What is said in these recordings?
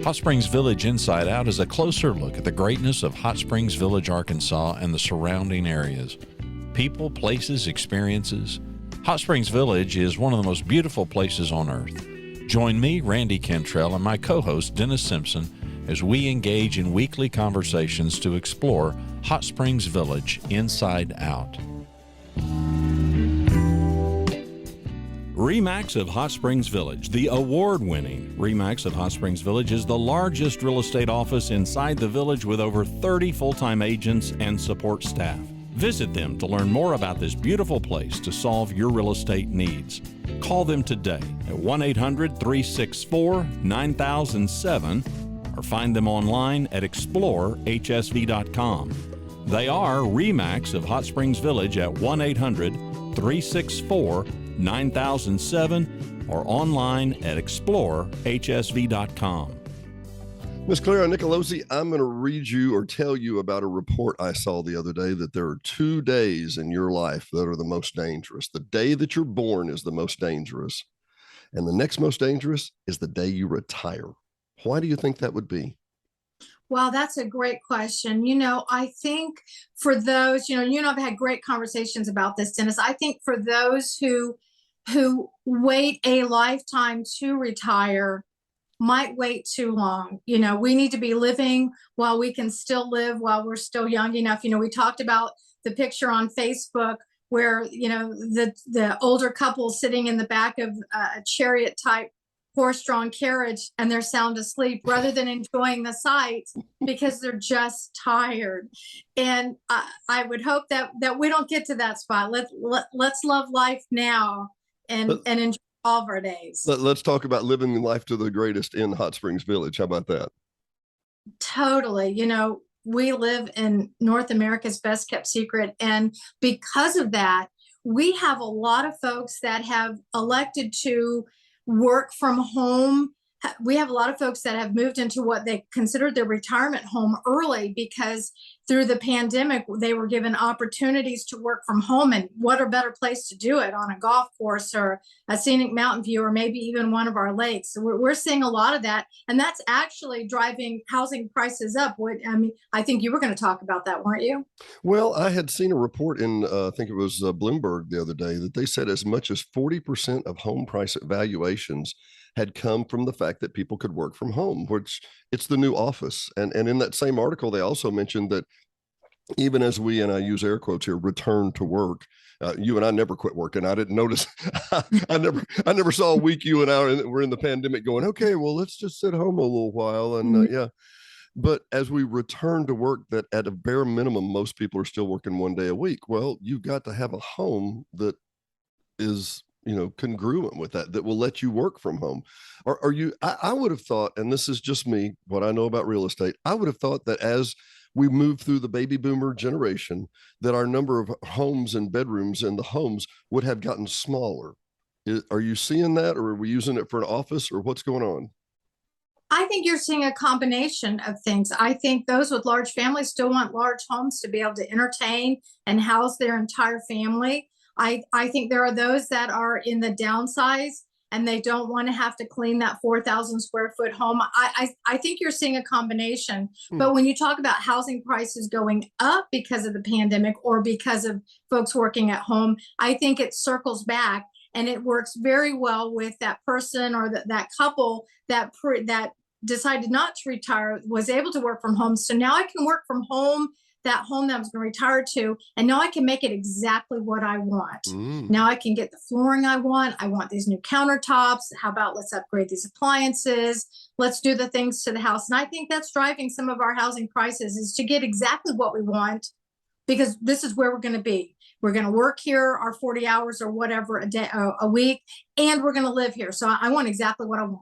Hot Springs Village Inside Out is a closer look at the greatness of Hot Springs Village, Arkansas, and the surrounding areas. People, places, experiences. Hot Springs Village is one of the most beautiful places on earth. Join me, Randy Cantrell, and my co-host, Dennis Simpson, as we engage in weekly conversations to explore Hot Springs Village Inside Out. RE/MAX of Hot Springs Village, the award-winning RE/MAX of Hot Springs Village, is the largest real estate office inside the village with over 30 full-time agents and support staff. Visit them to learn more about this beautiful place to solve your real estate needs. Call them today at 1-800-364-9007 or find them online at explorehsv.com. They are RE/MAX of Hot Springs Village at 1-800-364-9007 or online at explorehsv.com. Ms. Clara Nicolosi, I'm going to read you or tell you about a report I saw the other day that there are 2 days in your life that are the most dangerous. The day that you're born is the most dangerous, and the next most dangerous is the day you retire. Why do you think that would be? Well, that's a great question. I think for those, you and I've had great conversations about this, Dennis. I think for those who wait a lifetime to retire might wait too long. We need to be living while we can still live, while we're still young enough. We talked about the picture on Facebook where, the older couple sitting in the back of a chariot type horse-drawn carriage and they're sound asleep rather than enjoying the sight because they're just tired. And I would hope that we don't get to that spot. Let's love life now and enjoy all of our days. Let's talk about living life to the greatest in Hot Springs Village. How about that? Totally. We live in North America's best kept secret. And because of that, we have a lot of folks that have elected to work from home. We have a lot of folks that have moved into what they considered their retirement home early because through the pandemic, they were given opportunities to work from home. And what a better place to do it on a golf course or a scenic mountain view, or maybe even one of our lakes. So we're seeing a lot of that. And that's actually driving housing prices up. I think you were going to talk about that, weren't you? Well, I had seen a report in, I think it was Bloomberg the other day, that they said as much as 40% of home price valuations had come from the fact that people could work from home, which it's the new office. And in that same article, they also mentioned that even as we, and I use air quotes here, return to work, you and I never quit working. I didn't notice. I never saw a week you and I were in the pandemic going, okay, well, let's just sit home a little while. And yeah. But as we return to work, that at a bare minimum, most people are still working 1 day a week. Well, you've got to have a home that is congruent with that will let you work from home. Are you, I would have thought, and this is just me, what I know about real estate, I would have thought that as we move through the baby boomer generation, that our number of homes and bedrooms in the homes would have gotten smaller. Are you seeing that, or are we using it for an office, or what's going on? I think you're seeing a combination of things. I think those with large families still want large homes to be able to entertain and house their entire family. I think there are those that are in the downsize and they don't want to have to clean that 4,000 square foot home. I think you're seeing a combination. But when you talk about housing prices going up because of the pandemic or because of folks working at home, I think it circles back and it works very well with that person or that couple that decided not to retire, was able to work from home. So now I can work from home, that home that I was going to retire to, and now I can make it exactly what I want. Now I can get the flooring I want. I want these new countertops. How about let's upgrade these appliances? Let's do the things to the house. And I think that's driving some of our housing prices, is to get exactly what we want, because this is where we're going to be. We're going to work here our 40 hours or whatever a day, a week, and we're going to live here. So I want exactly what I want.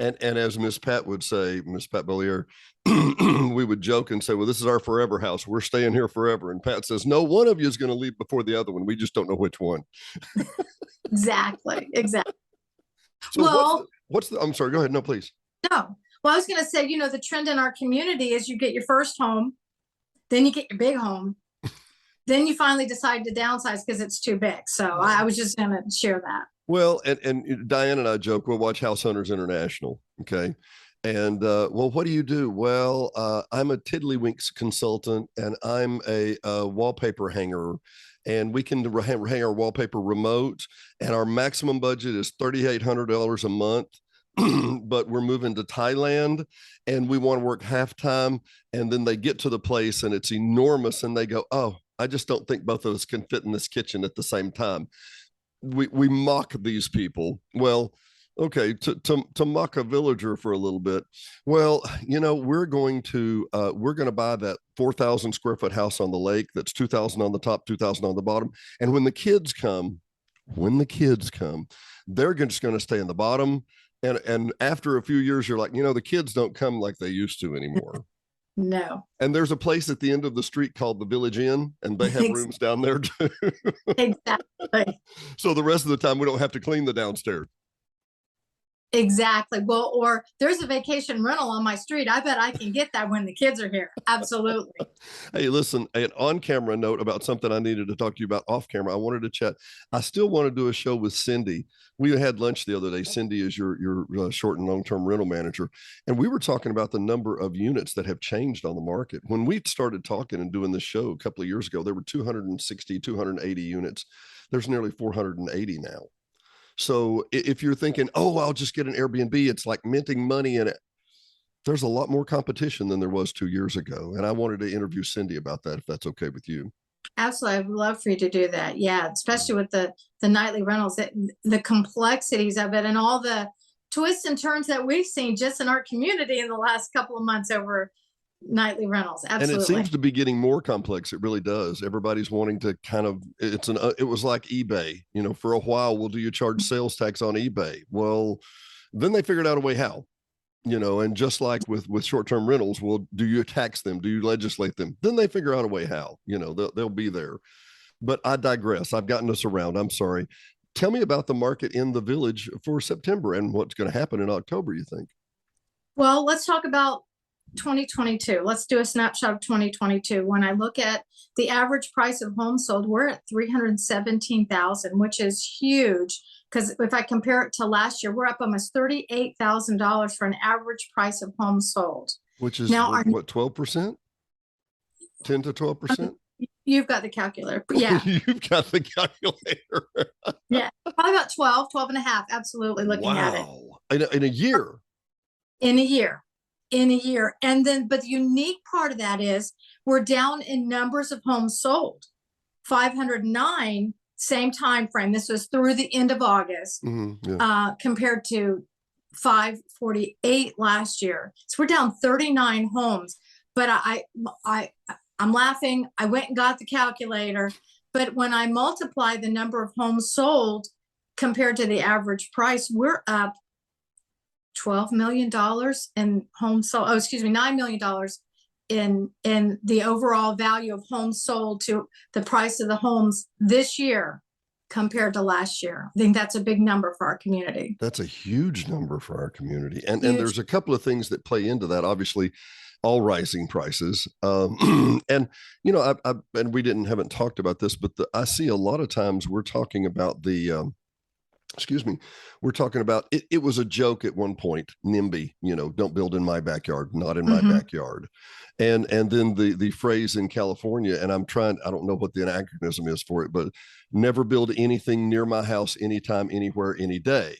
And as Miss Pat would say, Miss Pat Bellier, we would joke and say, well, this is our forever house. We're staying here forever. And Pat says, no, one of you is going to leave before the other one. We just don't know which one. Exactly. So well, I'm sorry, go ahead. No, please. No. Well, I was going to say, the trend in our community is you get your first home, then you get your big home, then you finally decide to downsize because it's too big. So I was just going to share that. Well, and Diane and I joke, we'll watch House Hunters International. Okay. And well, what do you do? Well, I'm a Tiddlywinks consultant, and I'm a wallpaper hanger, and we can hang our wallpaper remote. And our maximum budget is $3,800 a month. But we're moving to Thailand, and we want to work half time. And then they get to the place, and it's enormous, and they go, "Oh, I just don't think both of us can fit in this kitchen at the same time." We mock these people. Well, okay, to mock a villager for a little bit. Well, we're going to buy that 4,000 square foot house on the lake that's 2,000 on the top, 2,000 on the bottom. And when the kids come, they're just going to stay in the bottom. And after a few years, you're like, the kids don't come like they used to anymore. No. And there's a place at the end of the street called the Village Inn, and they have rooms down there too. Exactly. So the rest of the time, we don't have to clean the downstairs. Exactly. Well, or there's a vacation rental on my street. I bet I can get that when the kids are here. Absolutely. Hey, listen, an on-camera note about something I needed to talk to you about off camera. I wanted to chat. I still want to do a show with Cindy. We had lunch the other day. Cindy is your short and long-term rental manager. And we were talking about the number of units that have changed on the market. When we started talking and doing this show a couple of years ago, there were 260, 280 units. There's nearly 480 now. So if you're thinking, oh, I'll just get an Airbnb, it's like minting money in it. There's a lot more competition than there was 2 years ago. And I wanted to interview Cindy about that, if that's okay with you. Absolutely. I'd love for you to do that. Yeah. Especially with the nightly rentals, the complexities of it and all the twists and turns that we've seen just in our community in the last couple of months over nightly rentals. Absolutely. And it seems to be getting more complex. It really does. Everybody's wanting to it was like eBay, for a while, well, do you charge sales tax on eBay? Well, then they figured out a way how, and just like with short-term rentals, well, do you tax them? Do you legislate them? Then they figure out a way how, they'll be there. But I digress. I've gotten us around. I'm sorry. Tell me about the market in the Village for September and what's going to happen in October, you think? Well, let's talk about 2022. Let's do a snapshot of 2022. When I look at the average price of homes sold, we're at 317,000, which is huge. Because if I compare it to last year, we're up almost $38,000 for an average price of homes sold. Which is now, what, 12%? 10 to 12%? You've got the calculator. Yeah. You've got the calculator. Yeah. Probably about 12 and a half. Absolutely. Looking at it. In a year. In a year. And then, but the unique part of that is we're down in numbers of homes sold. 509, same time frame. This was through the end of August, compared to 548 last year. So we're down 39 homes. But I'm laughing. I went and got the calculator. But when I multiply the number of homes sold compared to the average price, we're up $12 million in homes sold. Oh, excuse me, $9 million in the overall value of homes sold to the price of the homes this year compared to last year. I think that's a big number for our community. That's a huge number for our community. And there's a couple of things that play into that. Obviously, all rising prices. And, and we haven't talked about this, but I see a lot of times we're talking about we're talking about it was a joke at one point, NIMBY, don't build in my backyard, not in my backyard. And then the phrase in California, and I don't know what the anachronism is for it, but never build anything near my house, anytime, anywhere, any day.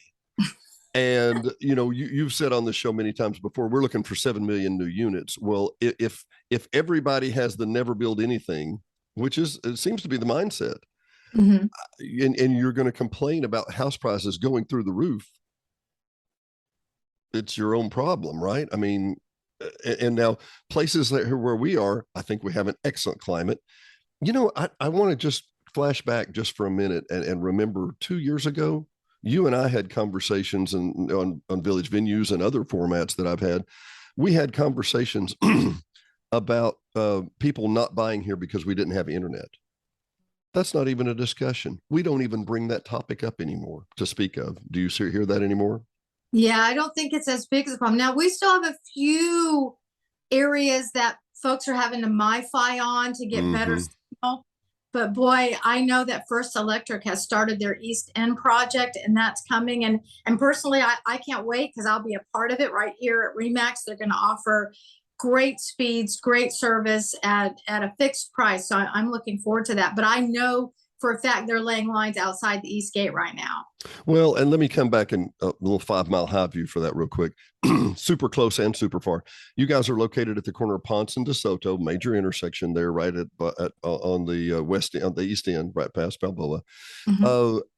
And, you've said on the show many times before, we're looking for 7 million new units. Well, if everybody has the never build anything, it seems to be the mindset, and you're going to complain about house prices going through the roof, it's your own problem, right? I mean, and now places where we are, I think we have an excellent climate. I want to just flash back just for a minute and remember 2 years ago, you and I had conversations on Village venues and other formats that I've had. We had conversations about people not buying here because we didn't have internet. That's not even a discussion. We don't even bring that topic up anymore to speak of. Do you hear that anymore? Yeah, I don't think it's as big as a problem. Now, we still have a few areas that folks are having to MiFi on to get better signal. But boy, I know that First Electric has started their East End project, and that's coming. And personally, I can't wait because I'll be a part of it right here at Remax. They're going to offer great speeds, great service at a fixed price. So I'm looking forward to that. But I know for a fact they're laying lines outside the East Gate right now. Well, and let me come back in a little 5 mile high view for that real quick. Super close and super far. You guys are located at the corner of Ponce and DeSoto, major intersection there, right on the west end, on the east end, right past Balboa.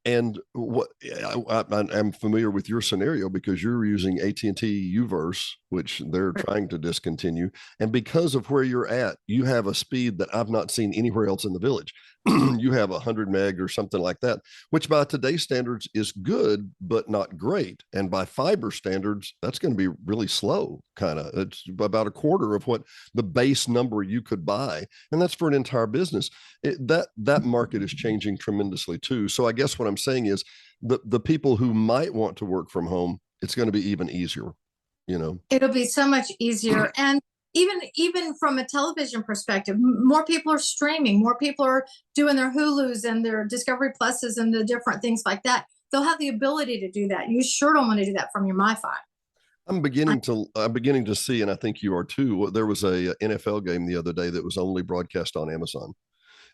And what I'm familiar with your scenario because you're using AT&T Uverse, which they're trying to discontinue, and because of where you're at, you have a speed that I've not seen anywhere else in the village. You have 100 meg or something like that, which by today's standards is good, but not great. And by fiber standards, that's going to be really slow, kind of. It's about a quarter of what the base number you could buy. And that's for an entire business. That market is changing tremendously too. So I guess what I'm saying is the people who might want to work from home, it's going to be even easier, you know. It'll be so much easier. And even from a television perspective, more people are streaming, more people are doing their Hulus and their Discovery Pluses and the different things like that. They'll have the ability to do that. You sure don't want to do that from your MiFi. I'm beginning to see, and I think you are too. There was a NFL game the other day that was only broadcast on Amazon,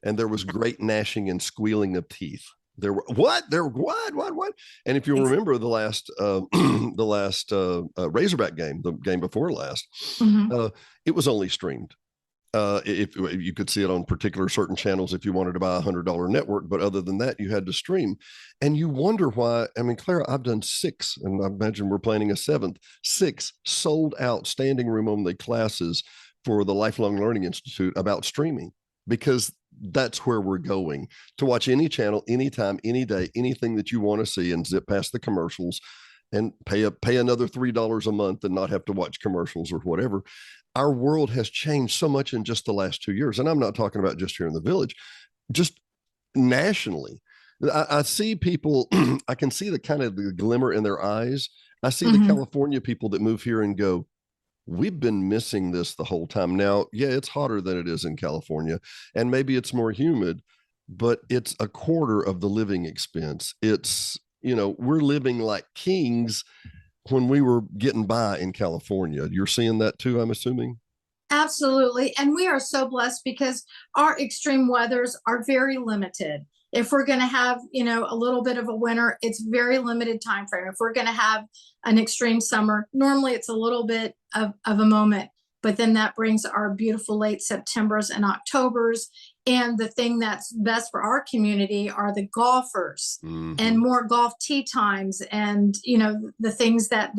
and there was great gnashing and squealing of teeth. There were what? And if you remember the last Razorback game, the game before last, it was only streamed. If you could see it on particular certain channels if you wanted to buy $100 network, but other than that, you had to stream. And you wonder why. I mean, Clara, I've done 6, and I imagine we're planning a 7th, 6 sold out standing room only classes for the Lifelong Learning Institute about streaming, because that's where we're going to watch any channel, anytime, any day, anything that you want to see, and zip past the commercials and pay another $3 a month and not have to watch commercials or whatever. Our world has changed so much in just the last 2 years. And I'm not talking about just here in the village, just nationally. I see people, I can see the kind of the glimmer in their eyes. I see the California people that move here and go, we've been missing this the whole time. Now, yeah, it's hotter than it is in California, and maybe it's more humid, but it's a quarter of the living expense. It's, you know, we're living like kings when we were getting by in California. You're seeing that too, I'm assuming? Absolutely. And we are so blessed because our extreme weathers are very limited. If we're going to have, you know, a little bit of a winter, it's very limited time frame. If we're going to have an extreme summer, normally it's a little bit of a moment, but then that brings our beautiful late Septembers and Octobers. And the thing that's best for our community are the golfers and more golf tee times, and, you know, the things that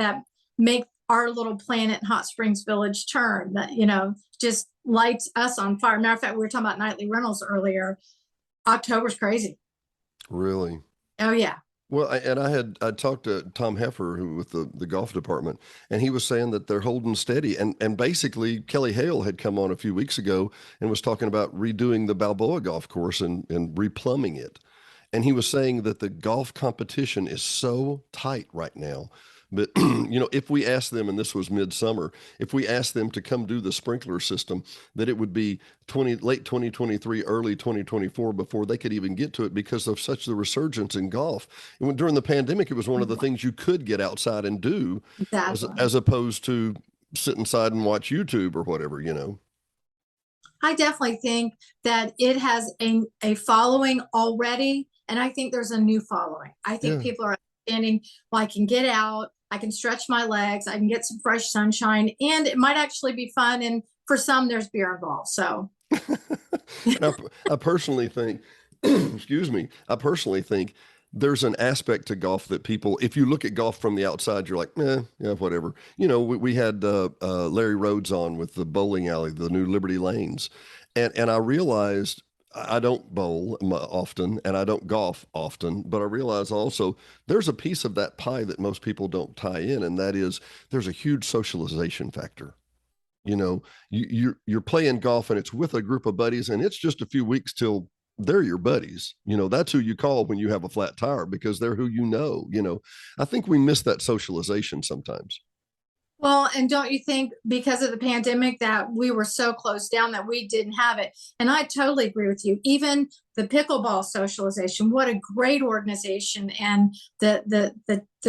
make our little planet Hot Springs Village turn, that, you know, just lights us on fire. Matter of fact, we were talking about nightly rentals earlier. October's crazy. Really? Oh yeah. Well, I talked to Tom Heffer, who with the golf department, and he was saying that they're holding steady. And basically, Kelly Hale had come on a few weeks ago and was talking about redoing the Balboa golf course and replumbing it. And he was saying that the golf competition is so tight right now. But, you know, if we asked them, and this was midsummer, if we asked them to come do the sprinkler system, that it would be late 2023, early 2024 before they could even get to it because of such the resurgence in golf. And during the pandemic, it was one of the things you could get outside and do as opposed to sit inside and watch YouTube or whatever, you know. I definitely think that it has a following already, and I think there's a new following. I think people are understanding, well, I can get out, I can stretch my legs, I can get some fresh sunshine, and it might actually be fun. And for some, there's beer involved. So I personally think, excuse me, I personally think there's an aspect to golf that people, if you look at golf from the outside, you're like, yeah, whatever. You know, we had Larry Rhodes on with the bowling alley, the new Liberty Lanes. And I realized I don't bowl often and I don't golf often, but I realize also there's a piece of that pie that most people don't tie in, and that is there's a huge socialization factor. You know, you're playing golf and it's with a group of buddies, and it's just a few weeks till they're your buddies. You know, that's who you call when you have a flat tire because they're who you know. You know, I think we miss that socialization sometimes. Well, and don't you think because of the pandemic that we were so closed down that we didn't have it? And I totally agree with you. Even the pickleball socialization, what a great organization, and the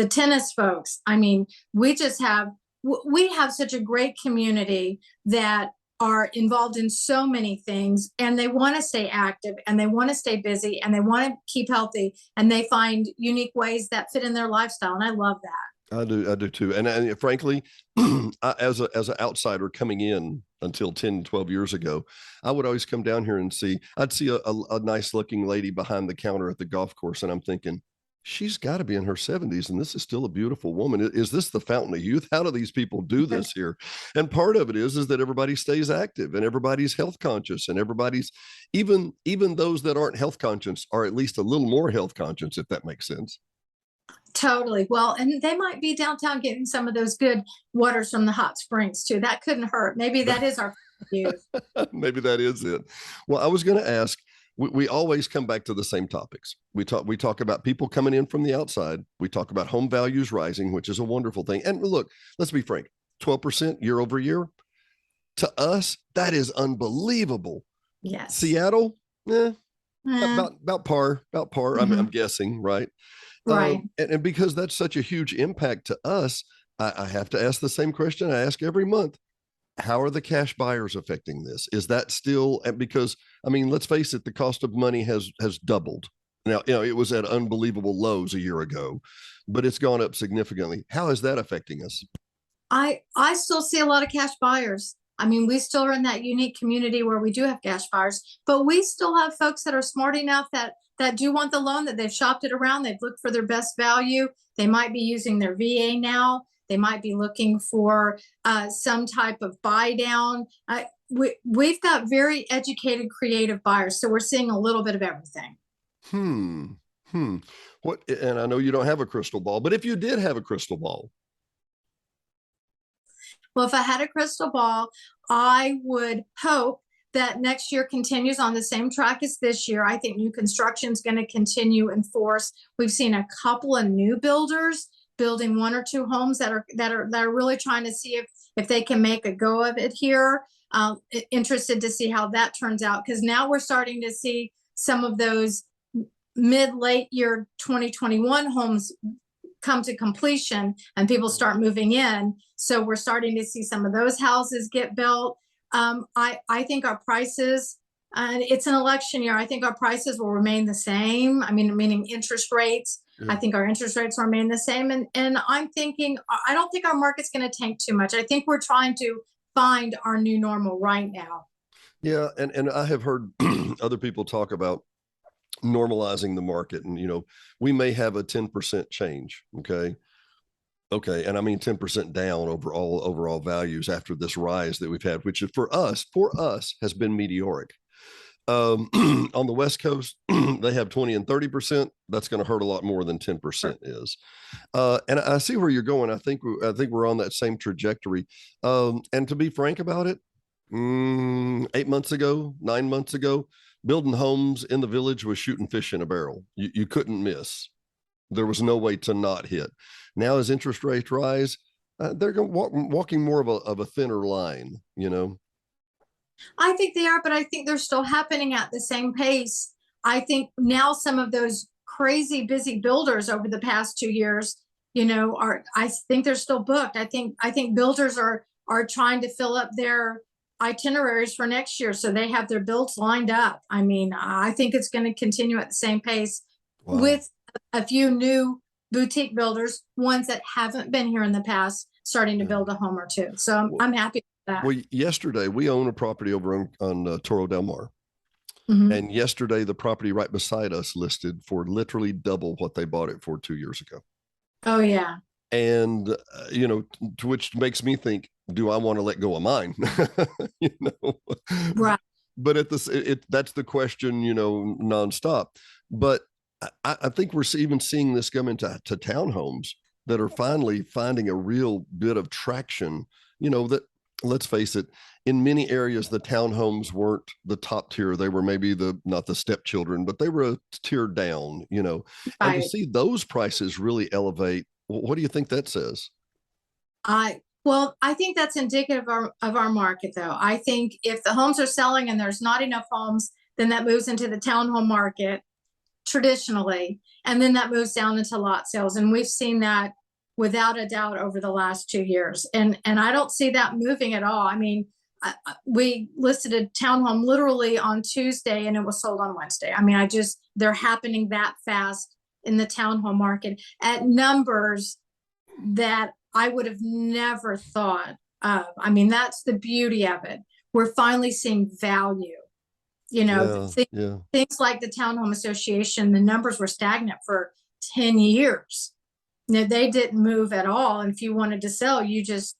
tennis folks. I mean, we just have we have such a great community that are involved in so many things, and they want to stay active, and they want to stay busy, and they want to keep healthy, and they find unique ways that fit in their lifestyle, and I love that. I do too. And frankly, as an outsider coming in until 10, 12 years ago, I would always come down here and I'd see a nice looking lady behind the counter at the golf course. And I'm thinking, she's got to be in her 70s. And this is still a beautiful woman. Is this the fountain of youth? How do these people do this here? And part of it is that everybody stays active and everybody's health conscious, and everybody's, even those that aren't health conscious are at least a little more health conscious, if that makes sense. Totally. Well, and they might be downtown getting some of those good waters from the hot springs too. That couldn't hurt. Maybe that is our youth. Maybe that is it. Well, I was going to ask, we always come back to the same topics. We talk about people coming in from the outside. We talk about home values rising, which is a wonderful thing. And look, let's be frank, 12% year over year. To us, that is unbelievable. Yes. Seattle, about par. Mm-hmm. I'm guessing, right? Right. And because that's such a huge impact to us, I have to ask the same question I ask every month. How are the cash buyers affecting this? Is that still, because, I mean, let's face it, the cost of money has doubled. Now, it was at unbelievable lows a year ago, but it's gone up significantly. How is that affecting us? I still see a lot of cash buyers. I mean, we still are in that unique community where we do have cash buyers, but we still have folks that are smart enough that do want the loan, that they've shopped it around, they've looked for their best value. They might be using their VA now. They might be looking for some type of buy down. We've got very educated, creative buyers, so we're seeing a little bit of everything. What? And I know you don't have a crystal ball, but if you did have a crystal ball. Well, if I had a crystal ball, I would hope that next year continues on the same track as this year. I think new construction is going to continue in force. We've seen a couple of new builders building one or two homes that are really trying to see if they can make a go of it here. Interested to see how that turns out, because now we're starting to see some of those mid-late year 2021 homes come to completion and people start moving in. So we're starting to see some of those houses get built. I think our prices, it's an election year, I think our prices will remain the same. I mean, meaning interest rates. Yeah. I think our interest rates will remain the same. And I'm thinking, I don't think our market's going to tank too much. I think we're trying to find our new normal right now. Yeah. And I have heard other people talk about normalizing the market. And, we may have a 10% change. Okay. And I mean, 10% down overall values after this rise that we've had, which is for us has been meteoric. On the West Coast, they have 20 and 30%. That's going to hurt a lot more than 10% is. And I see where you're going. I think we're on that same trajectory. And to be frank about it, 8 months ago, 9 months ago, building homes in the village was shooting fish in a barrel. You couldn't miss. There was no way to not hit. Now, as interest rates rise, they're walking more of a thinner line, I think they are, but I think they're still happening at the same pace. I think now some of those crazy busy builders over the past 2 years, I think they're still booked. I think builders are trying to fill up their itineraries for next year, so they have their builds lined up. I mean, I think it's going to continue at the same pace. Wow. With a few new boutique builders, ones that haven't been here in the past, starting to build a home or two. So I'm happy with that. Well, yesterday we own a property over on Toro Del Mar. Mm-hmm. And yesterday the property right beside us listed for literally double what they bought it for 2 years ago. Oh, yeah. And, to which makes me think, do I want to let go of mine? Right. But that's the question, nonstop. But I think we're even seeing this come into townhomes that are finally finding a real bit of traction. That, let's face it, in many areas, the townhomes weren't the top tier. They were maybe not the stepchildren, but they were a tier down, Right. And to see those prices really elevate, what do you think that says? Well, Well, I think that's indicative of our market, though. I think if the homes are selling and there's not enough homes, then that moves into the townhome market traditionally, and then that moves down into lot sales. And we've seen that without a doubt over the last 2 years. And I don't see that moving at all. I mean, we listed a townhome literally on Tuesday and it was sold on Wednesday. I mean, they're happening that fast in the townhome market at numbers that I would have never thought of. I mean, that's the beauty of it. We're finally seeing value. You know, things like the Townhome Association, the numbers were stagnant for 10 years. You know, they didn't move at all. And if you wanted to sell, you just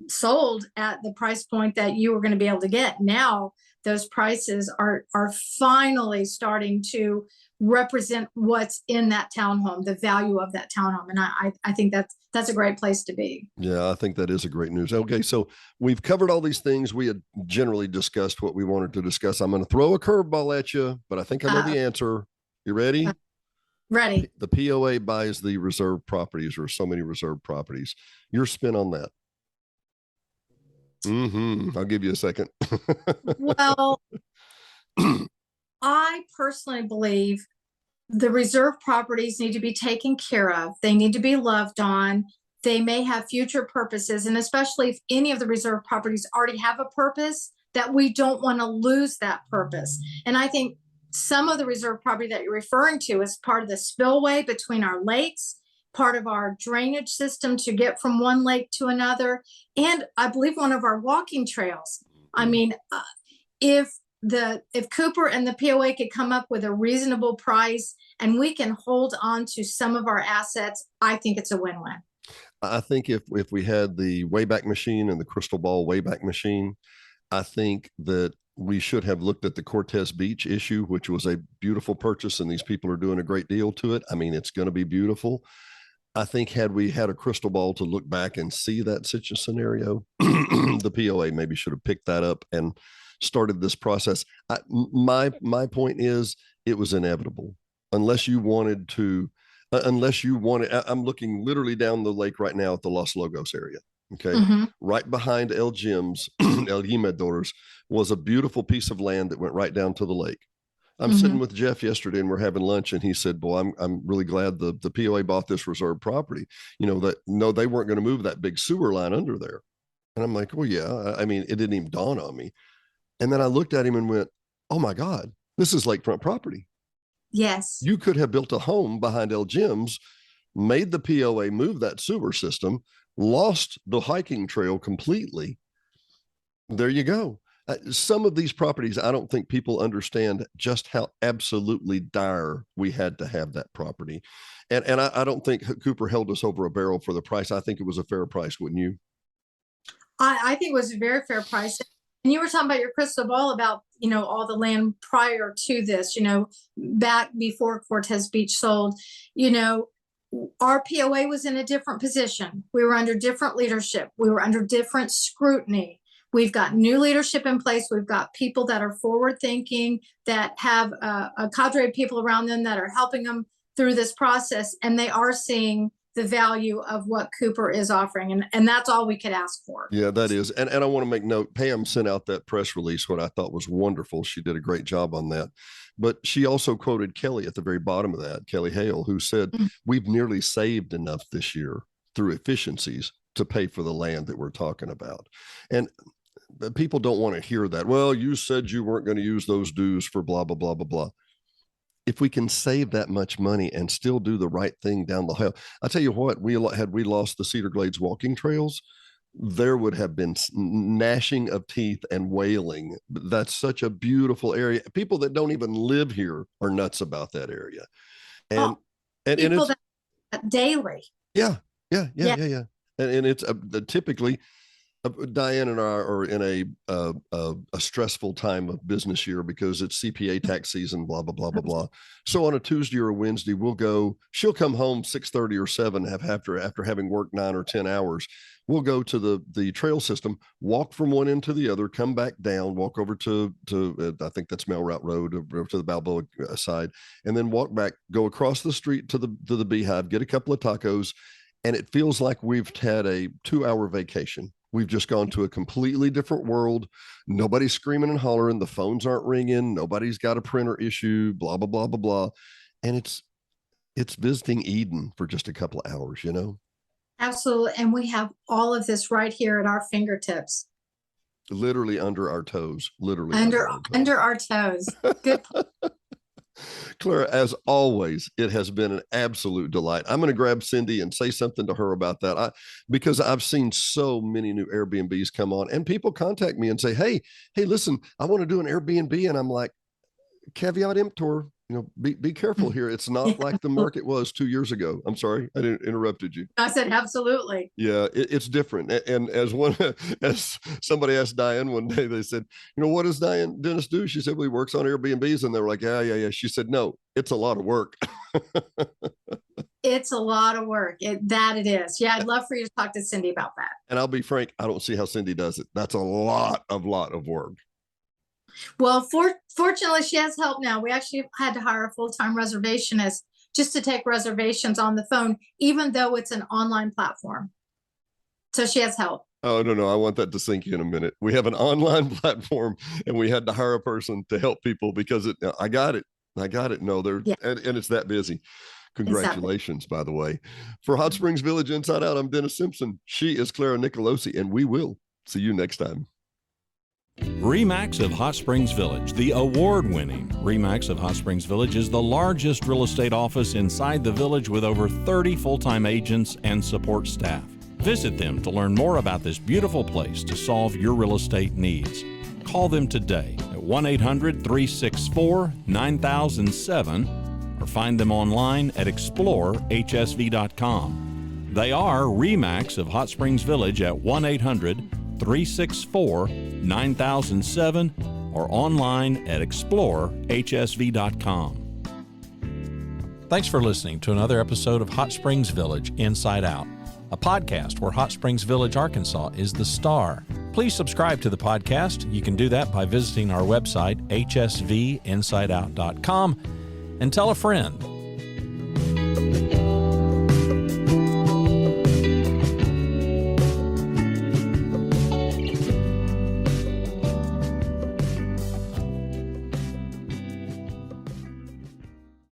sold at the price point that you were going to be able to get. Now, those prices are finally starting to represent what's in that townhome, the value of that townhome. And I think that's a great place to be. Yeah, I think that is a great news. Okay, so we've covered all these things. We had generally discussed what we wanted to discuss. I'm going to throw a curveball at you, but I think I know the answer. You ready? Ready. The POA buys the reserve properties, or so many reserve properties. Your spin on that? I'll give you a second. Well, I personally believe the reserve properties need to be taken care of. They need to be loved on. They may have future purposes. And especially if any of the reserve properties already have a purpose, that we don't want to lose that purpose. And I think some of the reserve property that you're referring to is part of the spillway between our lakes, part of our drainage system to get from one lake to another. And I believe one of our walking trails. I mean, if Cooper and the POA could come up with a reasonable price and we can hold on to some of our assets, I think it's a win-win. I think if we had the Wayback Machine and the crystal ball Wayback Machine, I think that we should have looked at the Cortez Beach issue, which was a beautiful purchase, and these people are doing a great deal to it. I mean, it's going to be beautiful. I think had we had a crystal ball to look back and see that such a scenario, the POA maybe should have picked that up and started this process. My point is, it was inevitable. Unless you wanted, I'm looking literally down the lake right now at the Los Logos area. Okay. Right behind El Jim's, El Jimadores, was a beautiful piece of land that went right down to the lake. I'm sitting with Jeff yesterday and we're having lunch, and he said, "Boy, I'm really glad the POA bought this reserve property. You know, that no, they weren't going to move that big sewer line under there." And I'm like, "Well, yeah." I mean, it didn't even dawn on me. And then I looked at him and went, "Oh my God, this is lakefront property." Yes. You could have built a home behind El Jim's, made the POA move that sewer system, lost the hiking trail completely. There you go. Some of these properties, I don't think people understand just how absolutely dire we had to have that property. And I don't think Cooper held us over a barrel for the price. I think it was a fair price, wouldn't you? I think it was a very fair price. And you were talking about your crystal ball about, you know, all the land prior to this, you know, back before Cortez Beach sold. You know, our POA was in a different position. We were under different leadership. We were under different scrutiny. We've got new leadership in place. We've got people that are forward thinking, that have a cadre of people around them that are helping them through this process. And they are seeing the value of what Cooper is offering. And that's all we could ask for. Yeah, that is. And I want to make note, Pam sent out that press release, what I thought was wonderful. She did a great job on that. But she also quoted Kelly at the very bottom of that, Kelly Hale, who said, we've nearly saved enough this year through efficiencies to pay for the land that we're talking about. And people don't want to hear that. Well, you said you weren't going to use those dues for blah, blah, blah, blah, blah. If we can save that much money and still do the right thing down the hill, I'll tell you what, had we lost the Cedar Glades walking trails, there would have been gnashing of teeth and wailing. That's such a beautiful area. People that don't even live here are nuts about that area. And people it's that daily. Yeah. And it's typically, Diane and I are in a stressful time of business year because it's CPA tax season, blah, blah, blah, blah, blah. So on a Tuesday or a Wednesday, she'll come home 6:30 or 7 after having worked 9 or 10 hours. We'll go to the trail system, walk from one end to the other, come back down, walk over to I think that's Mail Route Road, over to the Balboa side, and then walk back, go across the street to the Beehive, get a couple of tacos. And it feels like we've had a 2-hour vacation. We've just gone to a completely different world. Nobody's screaming and hollering. The phones aren't ringing. Nobody's got a printer issue, blah, blah, blah, blah, blah. And it's visiting Eden for just a couple of hours, you know? Absolutely. And we have all of this right here at our fingertips. Literally under our toes. Literally under our toes. Good. Clara, as always, it has been an absolute delight. I'm going to grab Cindy and say something to her about that. Because I've seen so many new Airbnbs come on, and people contact me and say, hey, listen, I want to do an Airbnb. And I'm like, caveat emptor, be careful here. It's not like the market was 2 years ago. I'm sorry, I interrupted you. I said, absolutely. Yeah, it's different. And as somebody asked Diane one day, they said, what does Dennis do? She said, well, he works on Airbnbs. And they were like, yeah. She said, no, it's a lot of work. It's a lot of work. It is. Yeah, I'd love for you to talk to Cindy about that. And I'll be frank, I don't see how Cindy does it. That's a lot of work. Well, fortunately, she has help now. We actually had to hire a full-time reservationist just to take reservations on the phone, even though it's an online platform. So she has help. Oh, no. I want that to sink in a minute. We have an online platform and we had to hire a person to help people because I got it. No, and it's that busy. Congratulations, exactly. By the way. For Hot Springs Village Inside Out, I'm Dennis Simpson. She is Clara Nicolosi, and we will see you next time. RE/MAX of Hot Springs Village, the award-winning RE/MAX of Hot Springs Village, is the largest real estate office inside the village with over 30 full-time agents and support staff. Visit them to learn more about this beautiful place to solve your real estate needs. Call them today at 1-800-364-9007 or find them online at explorehsv.com. They are RE/MAX of Hot Springs Village at 1-800-364-9007 or online at explorehsv.com. Thanks for listening to another episode of Hot Springs Village Inside Out, a podcast where Hot Springs Village, Arkansas is the star. Please subscribe to the podcast. You can do that by visiting our website, hsvinsideout.com, and tell a friend.